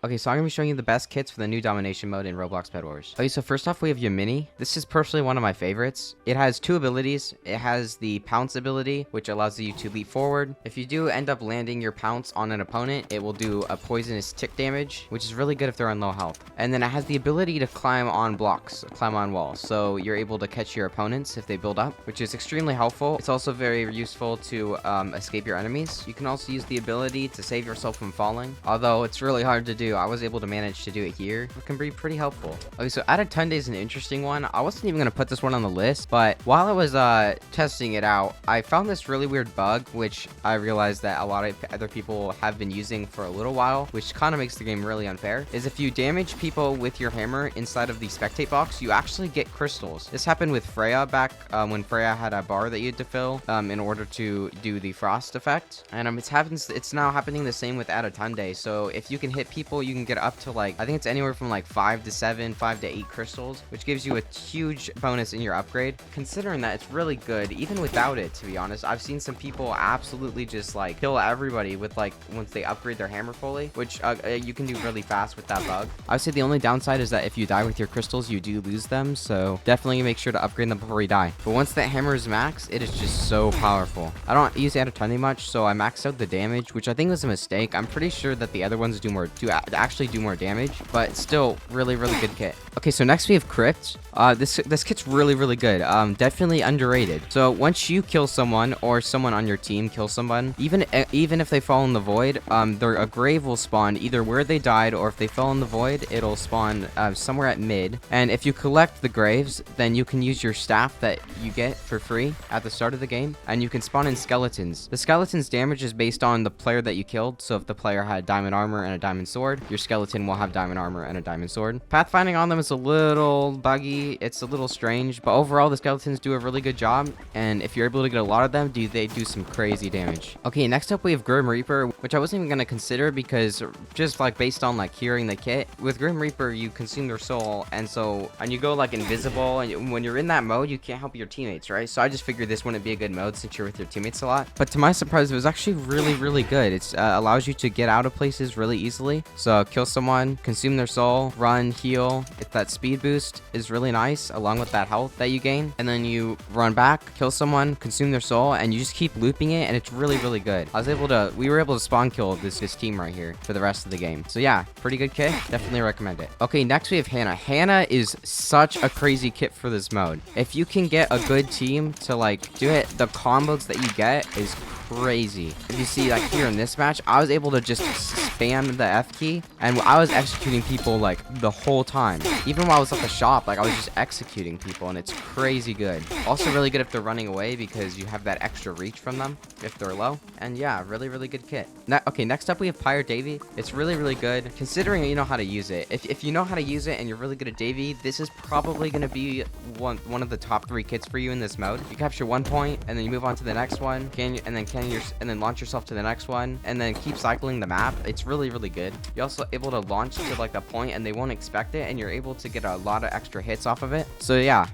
Okay, so I'm gonna be showing you the best kits for the new Domination mode in Roblox Bedwars. Okay, so first off, we have Yamini. This is personally one of my favorites. It has two abilities. It has the Pounce ability, which allows you to leap forward. If you do end up landing your Pounce on an opponent, it will do a poisonous tick damage, which is really good if they're on low health. And then it has the ability to climb on blocks, climb on walls. So you're able to catch your opponents if they build up, which is extremely helpful. It's also very useful to escape your enemies. You can also use the ability to save yourself from falling, although it's really hard to do. I was able to manage to do it here. It can be pretty helpful. Okay, so Out of Tunde is an interesting one. I wasn't even going to put this one on the list, but while I was testing it out, I found this really weird bug, which I realized that a lot of other people have been using for a little while, which kind of makes the game really unfair, is if you damage people with your hammer inside of the spectate box, you actually get crystals. This happened with Freya back when Freya had a bar that you had to fill in order to do the frost effect. And it's now happening the same with Out of Tunde. So if you can hit people, you can get up to like, I think it's anywhere from like 5 to 7, 5 to 8 crystals, which gives you a huge bonus in your upgrade. Considering that it's really good, even without it, to be honest. I've seen some people absolutely just like kill everybody with like, once they upgrade their hammer fully, which you can do really fast with that bug. I would say the only downside is that if you die with your crystals, you do lose them. So definitely make sure to upgrade them before you die. But once that hammer is maxed, it is just so powerful. I don't use Out of Tunde much, so I maxed out the damage, which I think was a mistake. I'm pretty sure that the other ones actually do more damage, but still really good kit. Okay, so next we have Crypt. This kit's really good. Definitely underrated. So once you kill someone or someone on your team kills someone, even if they fall in the void, a grave will spawn either where they died, or if they fell in the void, it'll spawn somewhere at mid. And if you collect the graves, then you can use your staff that you get for free at the start of the game, and you can spawn in skeletons. The skeleton's damage is based on the player that you killed. So if the player had diamond armor and a diamond sword, your skeleton will have diamond armor and a diamond sword. Pathfinding on them is a little buggy. It's a little strange, but overall the skeletons do a really good job, and if you're able to get a lot of them, they do some crazy damage. Okay, next up we have Grim Reaper, which I wasn't even going to consider because just like based on like hearing the kit, with Grim Reaper you consume their soul, and you go like invisible, and when you're in that mode you can't help your teammates, right? So I just figured this wouldn't be a good mode since you're with your teammates a lot. But to my surprise, it was actually really good. It allows you to get out of places really easily. So kill someone, consume their soul, run, heal. That speed boost is really nice along with that health that you gain, and then you run back, kill someone, consume their soul, and you just keep looping it, and it's really good. We were able to spawn kill this team right here for the rest of the game. So yeah, pretty good kit. Definitely recommend it. Okay, next we have Hannah. Hannah is such a crazy kit for this mode. If you can get a good team to like do it, the combos that you get is crazy. If you see like here in this match, I was able to just spam the F key, and I was executing people like the whole time. Even while I was at the shop, like I was just executing people, and it's crazy good. Also really good if they're running away because you have that extra reach from them if they're low. And yeah, really good kit. Okay, next up we have Pirate Davy. It's really good considering you know how to use it. If you know how to use it and you're really good at Davy, this is probably going to be one of the top 3 kits for you in this mode. You capture 1 point and then you move on to the next one, and then launch yourself to the next one, and then keep cycling the map. It's really good. You're also able to launch to like a point and they won't expect it, and you're able to get a lot of extra hits off of it. So yeah,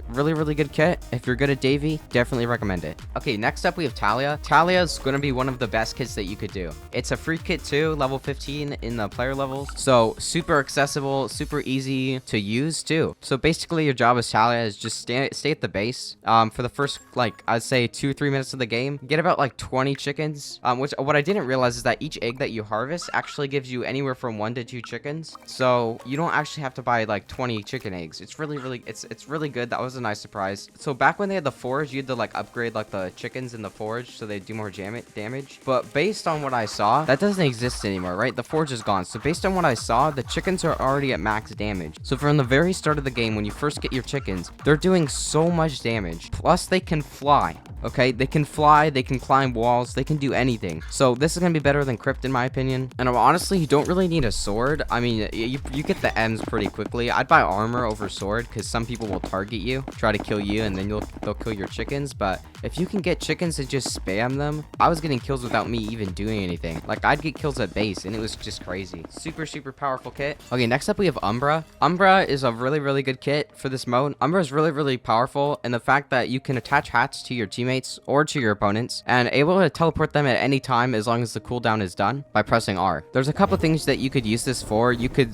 really good kit. If you're good at Davy, definitely recommend it. Okay, next up we have Talia. Talia is going to be one of the best kits that you could do. It's a free kit too, level 15 in the player levels, so super accessible, super easy to use too. So basically your job as Talia is just stay at the base for the first like I'd say 2-3 minutes of the game. Get about like 20 chickens, which what I didn't realize is that each egg that you harvest actually gives you anywhere from 1 to 2 chickens, so you don't actually have to buy like 20 chicken eggs. It's really good. That was a nice surprise. So back when they had the forge, you had to like upgrade like the chickens in the forge so they do more damage, but based on what I saw, that doesn't exist anymore, right? The forge is gone. So based on what I saw, the chickens are already at max damage. So from the very start of the game, when you first get your chickens, they're doing so much damage, plus they can fly. Okay, they can fly, they can climb walls, they can do anything. So this is gonna be better than Crypt in my opinion. And honestly, you don't really need a sword. I mean, you get the M's pretty quickly. I'd buy armor over sword because some people will target you, try to kill you, and then they'll kill your chickens. But if you can get chickens to just spam them, I was getting kills without me even doing anything. Like I'd get kills at base, and it was just crazy. Super powerful kit. Okay, next up we have Umbra. Umbra is a really good kit for this mode. Umbra is really powerful, and the fact that you can attach hats to your teammates or to your opponents and able to teleport them at any time as long as the cooldown is done by pressing pressing R. There's a couple things that you could use this for.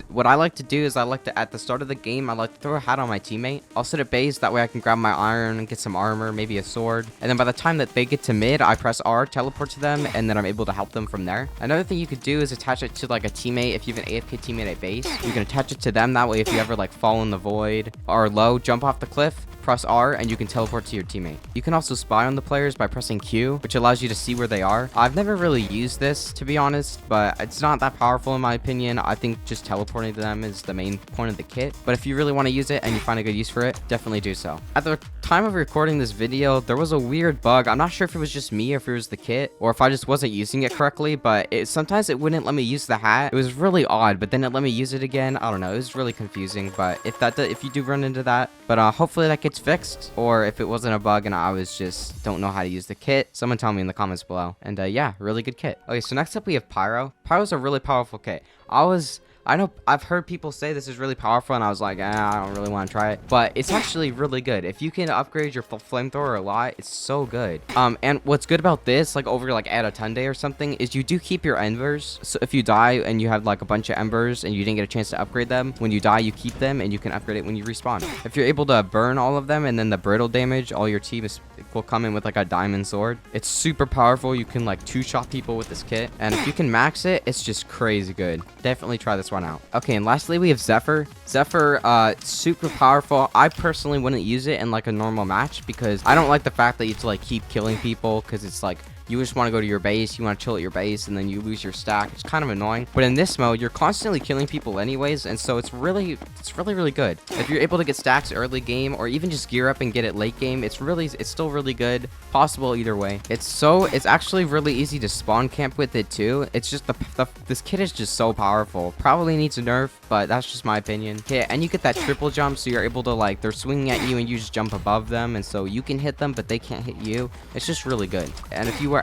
What I like to do is I like to, at the start of the game, I like to throw a hat on my teammate. I'll sit at base, that way I can grab my iron and get some armor, maybe a sword. And then by the time that they get to mid, I press R, teleport to them, and then I'm able to help them from there. Another thing you could do is attach it to like a teammate. If you have an AFK teammate at base, you can attach it to them. That way, if you ever like fall in the void or low, jump off the cliff, press R, and you can teleport to your teammate. You can also spy on the players by pressing Q, which allows you to see where they are. I've never really used this, to be honest, but it's not that powerful in my opinion. I think just teleporting to them is the main point of the kit. But if you really want to use it and you find a good use for it, definitely do so. At the time of recording this video, there was a weird bug. I'm not sure if it was just me or if it was the kit or if I just wasn't using it correctly, but sometimes it wouldn't let me use the hat. It was really odd, but then it let me use it again. I don't know. It was really confusing, but if you do run into that, but hopefully that gets fixed, or if it wasn't a bug and I was just don't know how to use the kit, someone tell me in the comments below. And yeah, really good kit. Okay, so next up we have Pyro. Pyro's a really powerful kit. I know I've heard people say this is really powerful, and I was like, I don't really want to try it, but it's actually really good. If you can upgrade your flamethrower a lot, it's so good. And what's good about this, like over like at a Tunde or something, is you do keep your embers. So if you die and you have like a bunch of embers and you didn't get a chance to upgrade them, when you die you keep them and you can upgrade it when you respawn. If you're able to burn all of them and then the brittle damage, all your team will come in with like a diamond sword. It's super powerful. You can like two-shot people with this kit, and if you can max it, it's just crazy good. Definitely try this one out. Okay, and lastly we have Zephyr. Super powerful. I personally wouldn't use it in like a normal match because I don't like the fact that you have to like keep killing people, because it's like you just want to go to your base, you want to chill at your base, and then you lose your stack. It's kind of annoying. But in this mode, you're constantly killing people anyways, and so it's really good. If you're able to get stacks early game, or even just gear up and get it late game, it's still really good. Possible either way. It's actually really easy to spawn camp with it too. It's just this kit is just so powerful. Probably needs a nerf, but that's just my opinion. Okay, and you get that triple jump, so you're able to like, they're swinging at you and you just jump above them, and so you can hit them, but they can't hit you. It's just really good.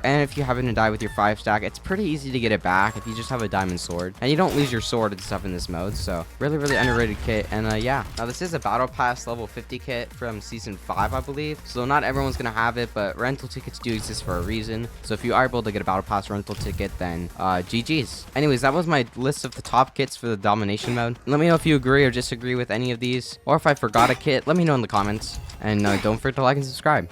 And if you happen to die with your 5 stack, it's pretty easy to get it back if you just have a diamond sword, and you don't lose your sword and stuff in this mode. So really underrated kit. And yeah, now this is a battle pass level 50 kit from season 5, I believe, so not everyone's gonna have it, but rental tickets do exist for a reason. So if you are able to get a battle pass rental ticket, then GG's. Anyways, that was my list of the top kits for the domination mode. Let me know if you agree or disagree with any of these, or if I forgot a kit, let me know in the comments. And don't forget to like and subscribe.